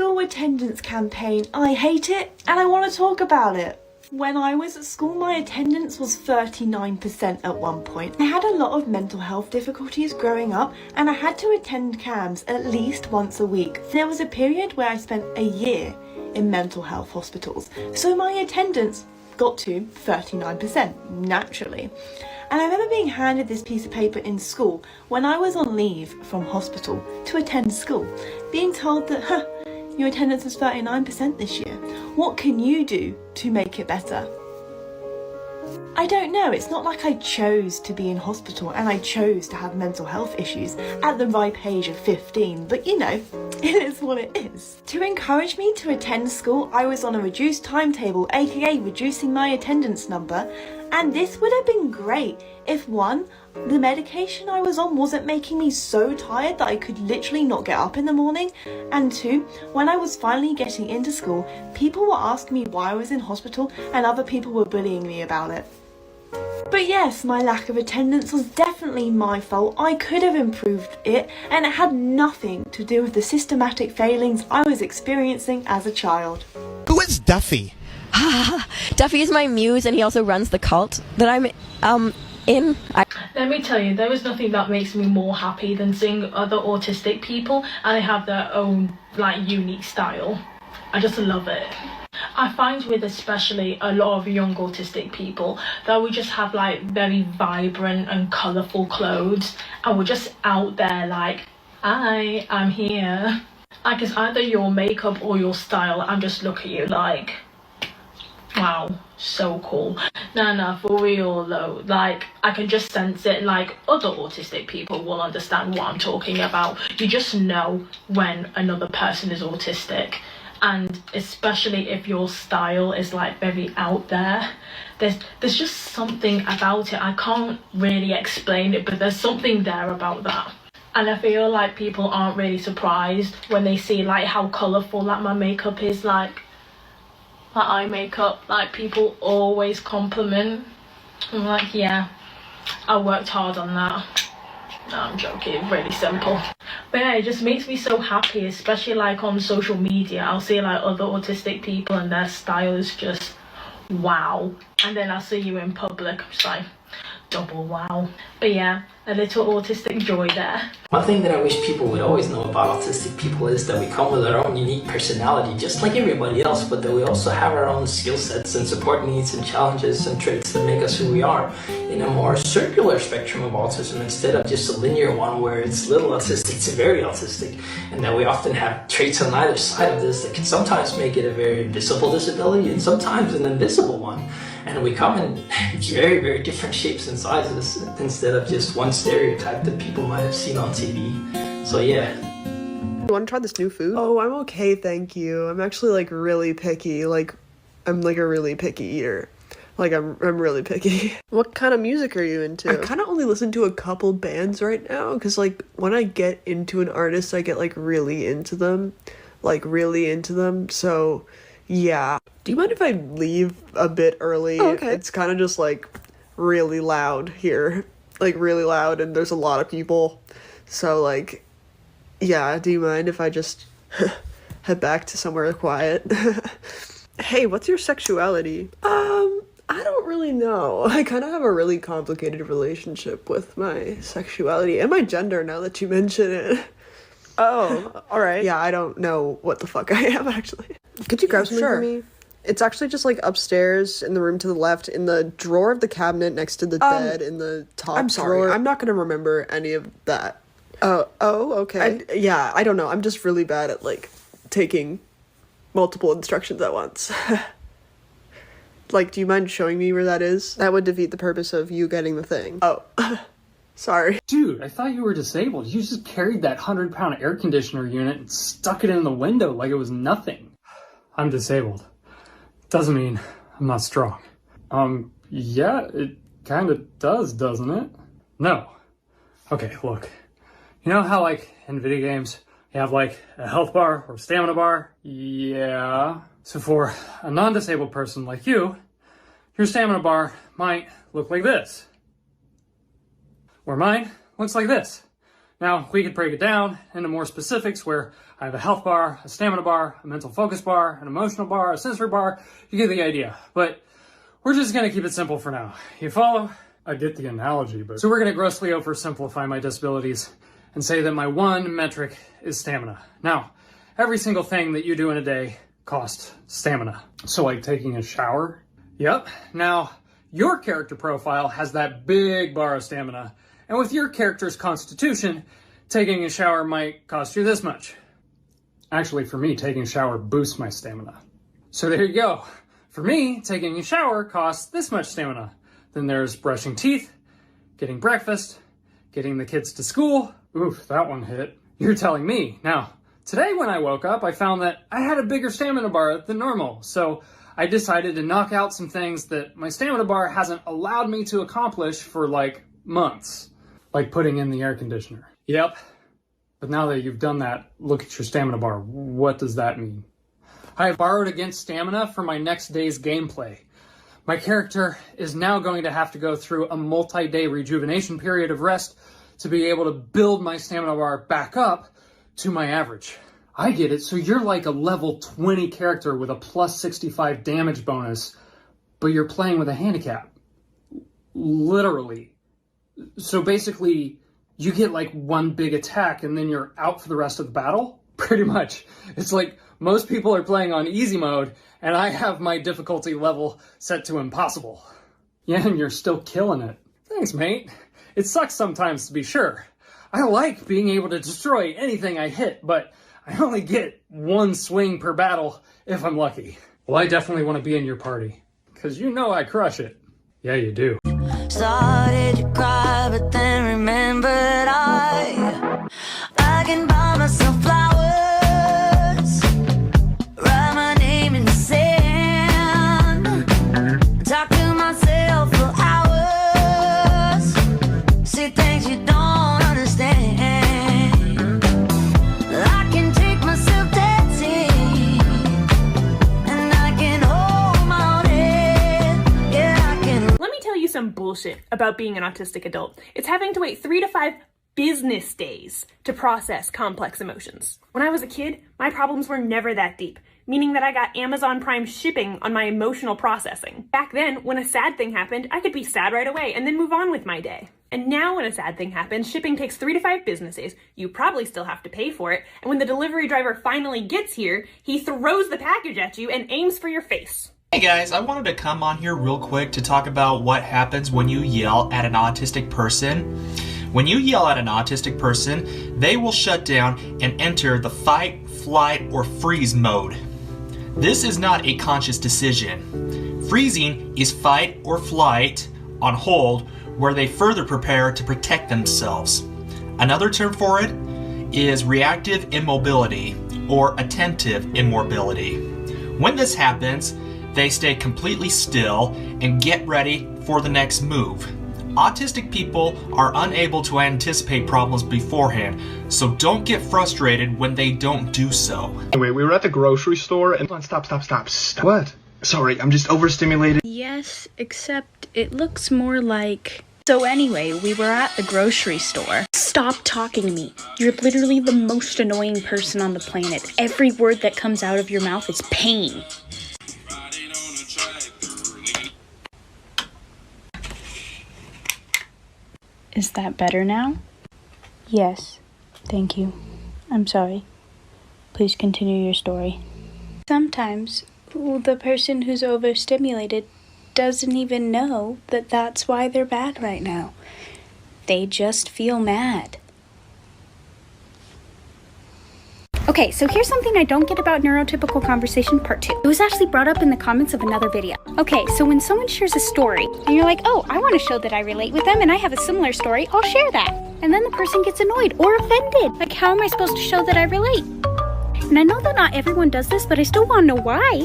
school attendance campaign. I hate it and I want to talk about it. When I was at school, my attendance was 39% at one point. I had a lot of mental health difficulties growing up and I had to attend CAMS at least once a week. There was a period where I spent a year in mental health hospitals, so my attendance got to 39%, naturally. And I remember being handed this piece of paper in school when I was on leave from hospital to attend school, being told that, your attendance was 39% this year. What can you do to make it better? I don't know, it's not like I chose to be in hospital and I chose to have mental health issues at the ripe age of 15, but you know, it is what it is. To encourage me to attend school, I was on a reduced timetable, aka reducing my attendance number, and this would have been great if one, the medication I was on wasn't making me so tired that I could literally not get up in the morning, and two, when I was finally getting into school, people were asking me why I was in hospital and other people were bullying me about it. But yes, my lack of attendance was definitely my fault. I could have improved it, and it had nothing to do with the systematic failings I was experiencing as a child. Who is Duffy? Duffy is my muse, and he also runs the cult that I'm in. Let me tell you, there is nothing that makes me more happy than seeing other autistic people and they have their own unique style. I just love it. I find with especially a lot of young autistic people that we just have very vibrant and colourful clothes and we're just out there hi, I'm here. It's either your makeup or your style. I'm just looking at you wow, so cool. Nah, for real though, I can just sense it. Other autistic people will understand what I'm talking about. You just know when another person is autistic, and especially if your style is very out there. There's just something about it. I can't really explain it, but there's something there about that. And I feel like people aren't really surprised when they see how colourful my makeup is, my eye makeup. People always compliment. I'm yeah, I worked hard on that. No, I'm joking, really simple. But yeah, it just makes me so happy, especially on social media. I'll see other autistic people and their style is just wow. And then I'll see you in public, I'm just double wow. But yeah, a little autistic joy there. One thing that I wish people would always know about autistic people is that we come with our own unique personality, just like everybody else, but that we also have our own skill sets and support needs and challenges and traits that make us who we are in a more circular spectrum of autism instead of just a linear one where it's little autistic to very autistic, and that we often have traits on either side of this that can sometimes make it a very visible disability and sometimes an invisible one. And we come in very, very different shapes and sizes instead of just one stereotype that people might have seen on TV. So yeah. You want to try this new food? Oh, I'm okay, thank you. I'm actually really picky. I'm a really picky eater. I'm really picky. What kind of music are you into? I kind of only listen to a couple bands right now because when I get into an artist, I get really into them. So yeah. Do you mind if I leave a bit early? Oh, okay. It's kind of just really loud here. Really loud, and there's a lot of people. So yeah, do you mind if I just head back to somewhere quiet? Hey, what's your sexuality? I don't really know. I kind of have a really complicated relationship with my sexuality and my gender now that you mention it. Oh, alright. Yeah, I don't know what the fuck I am, actually. Could you grab something for me? It's actually just upstairs in the room to the left, in the drawer of the cabinet next to the bed, in the top I'm sorry, drawer. I'm not gonna remember any of that. Oh, okay. I don't know. I'm just really bad at taking multiple instructions at once. Do you mind showing me where that is? That would defeat the purpose of you getting the thing. Oh, sorry. Dude, I thought you were disabled. You just carried that 100-pound air conditioner unit and stuck it in the window like it was nothing. I'm disabled. Doesn't mean I'm not strong. Yeah, it kind of does, doesn't it? No. Okay, look. You know how, in video games, you have, a health bar or stamina bar? Yeah. So for a non-disabled person like you, your stamina bar might look like this. Or mine looks like this. Now, we could break it down into more specifics where I have a health bar, a stamina bar, a mental focus bar, an emotional bar, a sensory bar. You get the idea. But we're just going to keep it simple for now. You follow? I get the analogy, but... So we're going to grossly oversimplify my disabilities and say that my one metric is stamina. Now, every single thing that you do in a day costs stamina. So like taking a shower? Yep. Now, your character profile has that big bar of stamina. And with your character's constitution, taking a shower might cost you this much. Actually, for me, taking a shower boosts my stamina. So there you go. For me, taking a shower costs this much stamina. Then there's brushing teeth, getting breakfast, getting the kids to school. Oof, that one hit. You're telling me. Now, today when I woke up, I found that I had a bigger stamina bar than normal. So I decided to knock out some things that my stamina bar hasn't allowed me to accomplish for like months. Like putting in the air conditioner. Yep. But now that you've done that, look at your stamina bar. What does that mean? I have borrowed against stamina for my next day's gameplay. My character is now going to have to go through a multi-day rejuvenation period of rest to be able to build my stamina bar back up to my average. I get it, so you're like a level 20 character with a plus 65 damage bonus, but you're playing with a handicap. Literally. So basically, you get like one big attack and then you're out for the rest of the battle? Pretty much. It's like most people are playing on easy mode and I have my difficulty level set to impossible. Yeah, and you're still killing it. Thanks, mate. It sucks sometimes, to be sure. I like being able to destroy anything I hit, but I only get one swing per battle if I'm lucky. Well, I definitely want to be in your party, because you know I crush it. Yeah, you do. Started to cry, but then remembered I can buy myself flowers, write my name in the sand, talk to myself for hours, see things you don't understand. I can take myself dancing, and I can hold my own head. Yeah, I can. Let me tell you some bullshit about being an autistic adult. It's having to wait 3 to 5 business days to process complex emotions. When I was a kid, my problems were never that deep, meaning that I got Amazon Prime shipping on my emotional processing. Back then, when a sad thing happened, I could be sad right away and then move on with my day. And now when a sad thing happens, shipping takes 3 to 5 business days. You probably still have to pay for it. And when the delivery driver finally gets here, he throws the package at you and aims for your face. Hey guys, I wanted to come on here real quick to talk about what happens when you yell at an autistic person. When you yell at an autistic person, they will shut down and enter the fight, flight, or freeze mode. This is not a conscious decision. Freezing is fight or flight on hold, where they further prepare to protect themselves. Another term for it is reactive immobility or attentive immobility. When this happens, they stay completely still and get ready for the next move. Autistic people are unable to anticipate problems beforehand, so don't get frustrated when they don't do so. Anyway, we were at the grocery store and... Stop. What? Sorry, I'm just overstimulated. Yes, except it looks more like... So anyway, we were at the grocery store. Stop talking to me. You're literally the most annoying person on the planet. Every word that comes out of your mouth is pain. Is that better now? Yes. Thank you. I'm sorry. Please continue your story. Sometimes the person who's overstimulated doesn't even know that that's why they're bad right now. They just feel mad. Okay, so here's something I don't get about neurotypical conversation part 2. It was actually brought up in the comments of another video. Okay, so when someone shares a story, and you're like, oh, I want to show that I relate with them and I have a similar story, I'll share that. And then the person gets annoyed or offended. Like, how am I supposed to show that I relate? And I know that not everyone does this, but I still want to know why.